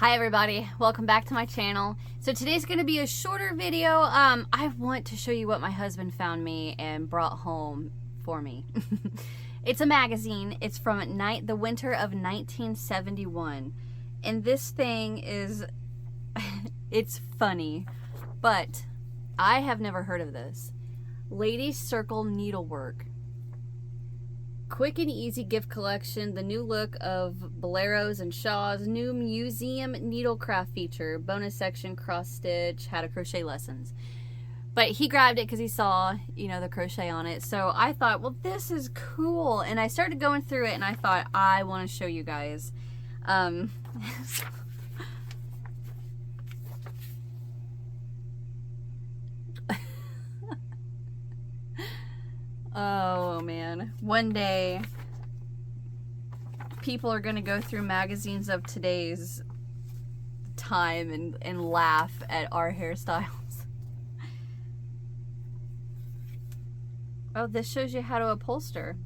Hi everybody, welcome back to my channel. So today's going to be a shorter video. I want to show you what my husband found me and brought home for me. It's a magazine. It's from the winter of 1971. And this thing is, it's funny, but I have never heard of this. Ladies Circle Needlework. Quick and easy gift collection, the new look of boleros and shawls, new museum needlecraft feature, bonus section, cross stitch, how to crochet lessons. But he grabbed it because he saw, the crochet on it. So I thought, well, this is cool. And I started going through it and I thought, I want to show you guys. Oh man, one day people are gonna go through magazines of today's time and laugh at our hairstyles. Oh, this shows you how to upholster.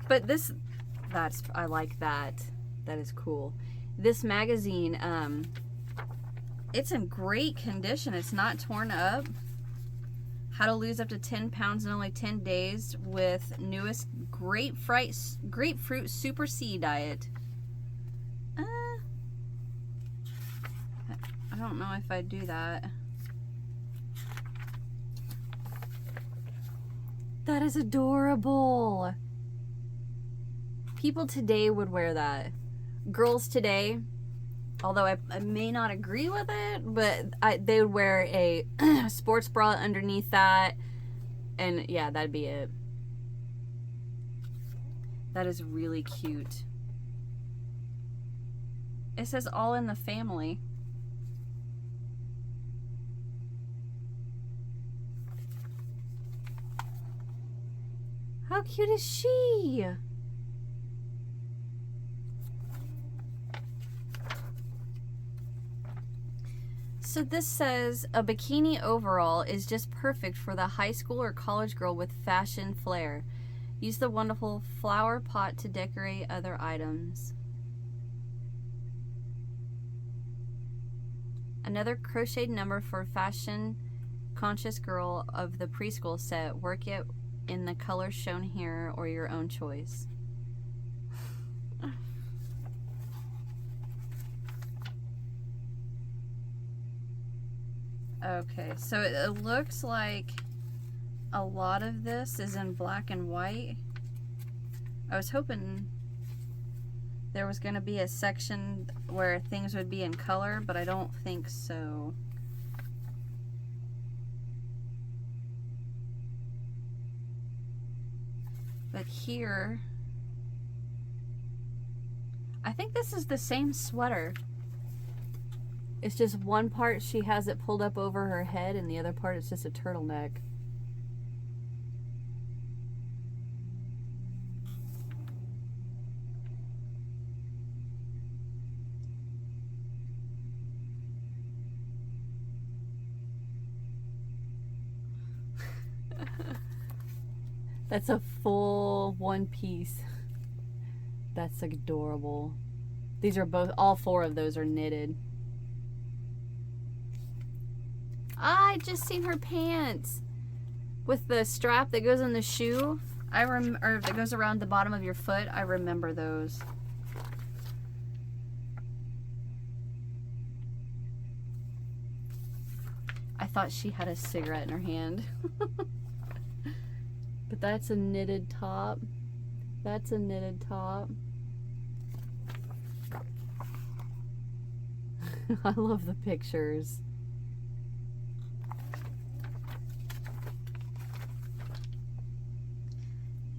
But I like that. That is cool. This magazine, it's in great condition. It's not torn up. How to lose up to 10 pounds in only 10 days with newest grapefruit super C diet. I don't know if I'd do that. That is adorable. People today would wear that. Girls today, although I may not agree with it, but they would wear a sports bra underneath that, and yeah, that'd be it. That is really cute. It says all in the family. How cute is she? So this says, a bikini overall is just perfect for the high school or college girl with fashion flair. Use the wonderful flower pot to decorate other items. Another crocheted number for fashion conscious girl of the preschool set. Work it in the colors shown here or your own choice. Okay, so it looks like a lot of this is in black and white. I was hoping there was going to be a section where things would be in color, but I don't think so. But here, I think this is the same sweater. It's just one part she has it pulled up over her head and the other part is just a turtleneck. That's a full one piece. That's adorable. These are all four of those are knitted. I just seen her pants with the strap that goes on the shoe. Or that goes around the bottom of your foot. I remember those. I thought she had a cigarette in her hand. But that's a knitted top. That's a knitted top. I love the pictures.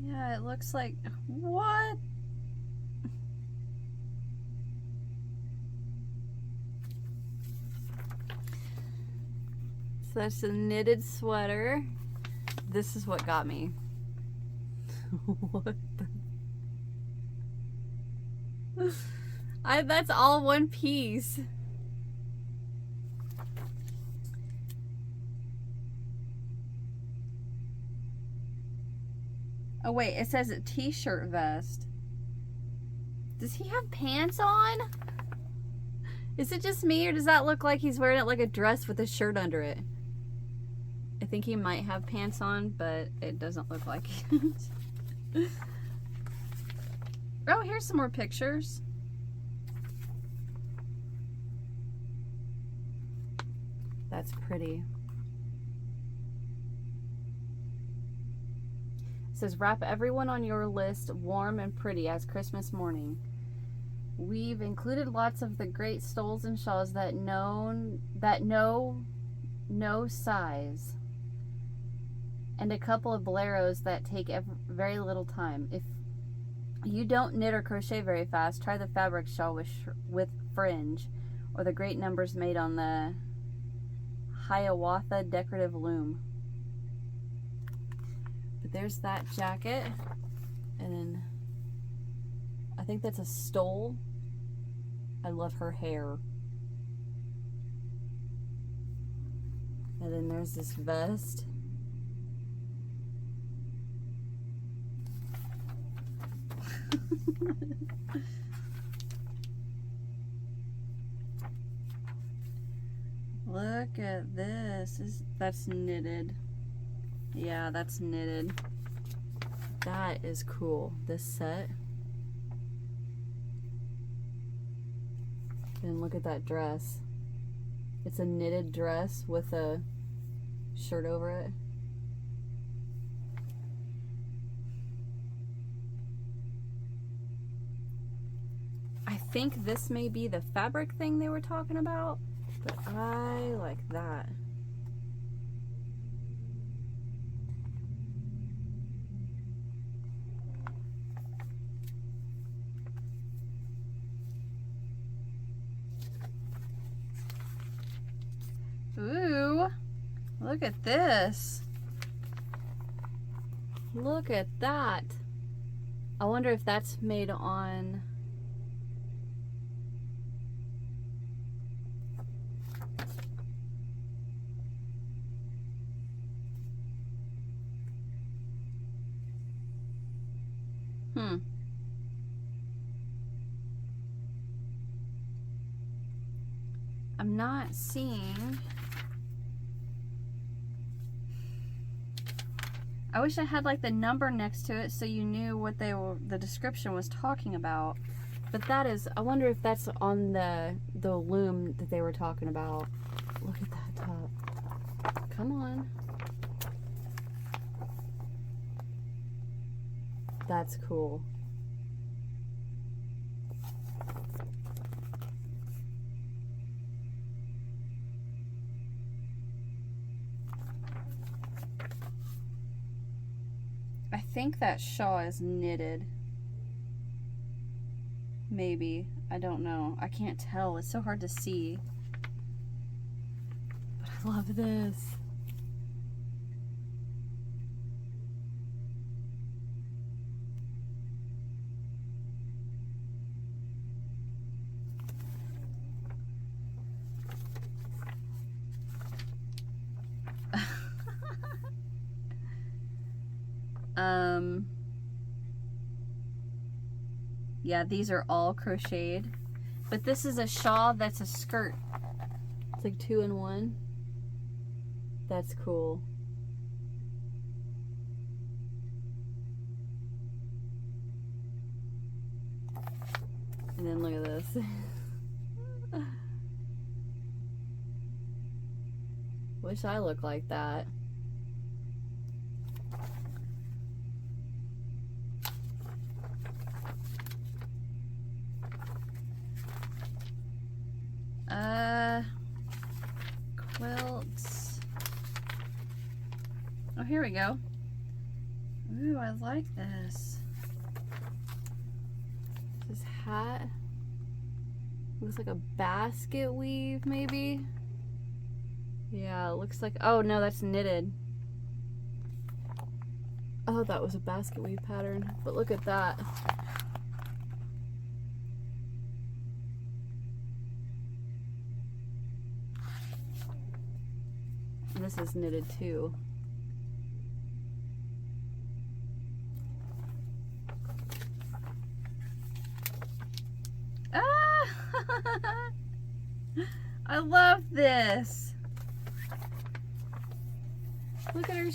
Yeah, it looks like, what? So that's a knitted sweater. This is what got me. What the? That's all one piece. Oh wait, it says a t-shirt vest. Does he have pants on? Is it just me, or does that look like he's wearing it like a dress with a shirt under it? I think he might have pants on, but it doesn't look like it. Oh, here's some more pictures. That's pretty. It says, wrap everyone on your list warm and pretty as Christmas morning. We've included lots of the great stoles and shawls that know no size, and a couple of boleros that take very little time. If you don't knit or crochet very fast, try the fabric shawl with fringe, or the great numbers made on the Hiawatha decorative loom. But there's that jacket, and then I think that's a stole. I love her hair. And then there's this vest. Look at this. That's knitted. Yeah, that's knitted. That is cool. This set. And look at that dress. It's a knitted dress with a shirt over it. I think this may be the fabric thing they were talking about, but I like that. Ooh, look at this. Look at that. I wonder if that's made on... I'm not seeing... I wish I had like the number next to it so you knew what the description was talking about. But that is, I wonder if that's on the loom that they were talking about. Look at that top. Come on. That's cool. I think that shawl is knitted. Maybe. I don't know. I can't tell. It's so hard to see. But I love this. Yeah, these are all crocheted. But this is a shawl that's a skirt. It's like 2 in 1. That's cool. And then look at this. Wish I looked like that. Quilts. Oh, here we go. Ooh, I like this. This hat looks like a basket weave, maybe. Yeah, it looks like, oh no, that's knitted. I thought that was a basket weave pattern, but look at that. And this is knitted too. I love this. Look at her.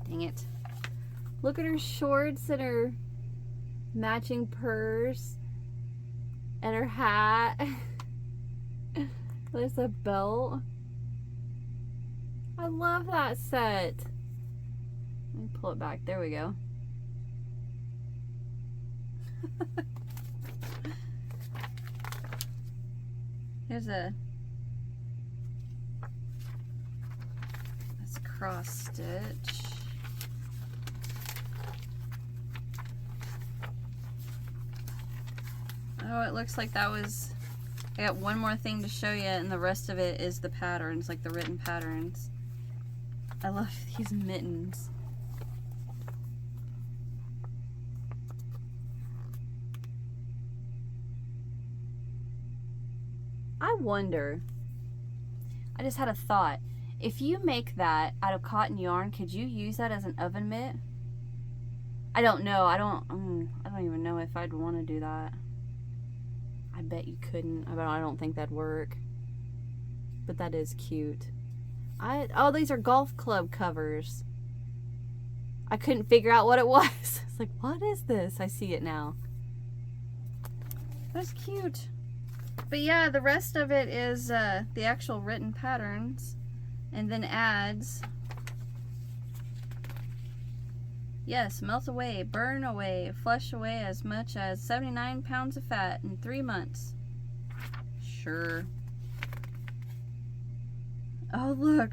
Dang it. Look at her shorts and her matching purse and her hat. There's a belt. I love that set. Let me pull it back. There we go. Here's a cross stitch. Oh, it looks like that was, I got one more thing to show you, and the rest of it is the patterns, like the written patterns. I love these mittens. I wonder, I just had a thought. If you make that out of cotton yarn, could you use that as an oven mitt? I don't know. I don't even know if I'd want to do that. I bet you couldn't. I don't think that'd work. But that is cute. Oh, these are golf club covers. I couldn't figure out what it was. It's like, what is this? I see it now. That's cute. But yeah, the rest of it is the actual written patterns. And then adds, yes, melt away, burn away, flush away as much as 79 pounds of fat in 3 months. Sure. Oh, look.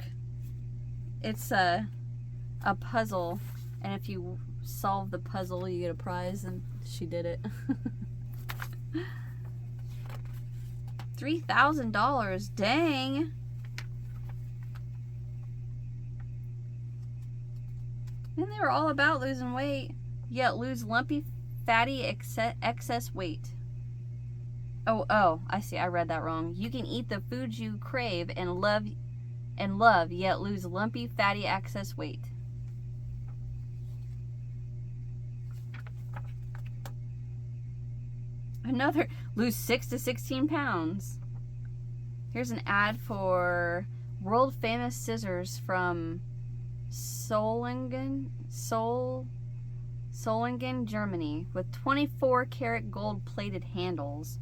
It's a puzzle. And if you solve the puzzle, you get a prize. And she did it. $3,000. Dang. And they were all about losing weight, yet lose lumpy, fatty, excess weight. Oh, I see. I read that wrong. You can eat the foods you crave and love, yet lose lumpy, fatty, excess weight. Another, lose 6 to 16 pounds. Here's an ad for world famous scissors from Solingen, Germany, with 24 karat gold plated handles.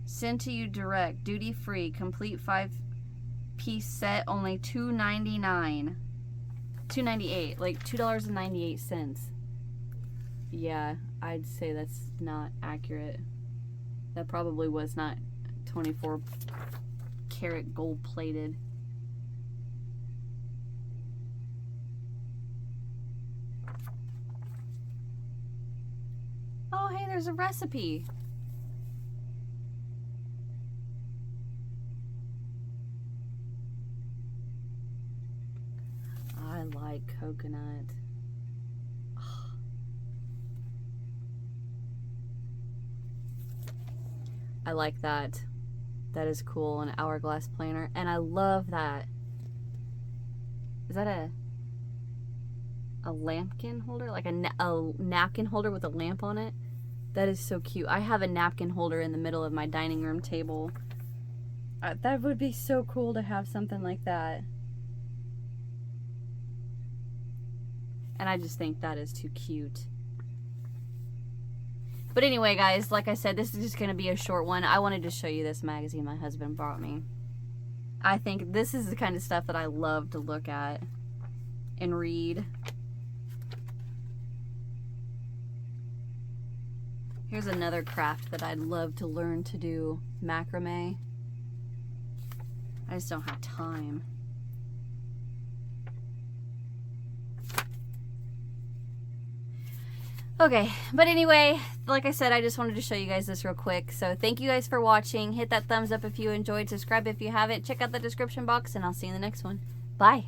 Sent to you direct, duty free, complete 5-piece set, only $2.99. $2.98, like $2.98. Yeah, I'd say that's not accurate. That probably was not 24 karat gold plated. Oh, hey, there's a recipe. I like coconut. Oh. I like that. That is cool, an hourglass planner. And I love that. Is that a lambkin holder? Like a napkin holder with a lamp on it? That is so cute. I have a napkin holder in the middle of my dining room table. That would be so cool to have something like that. And I just think that is too cute. But anyway, guys, like I said, this is just going to be a short one. I wanted to show you this magazine my husband brought me. I think this is the kind of stuff that I love to look at and read. Here's another craft that I'd love to learn to do, macrame. I just don't have time. Okay, but anyway, like I said, I just wanted to show you guys this real quick. So thank you guys for watching. Hit that thumbs up if you enjoyed. Subscribe if you haven't. Check out the description box, and I'll see you in the next one. Bye.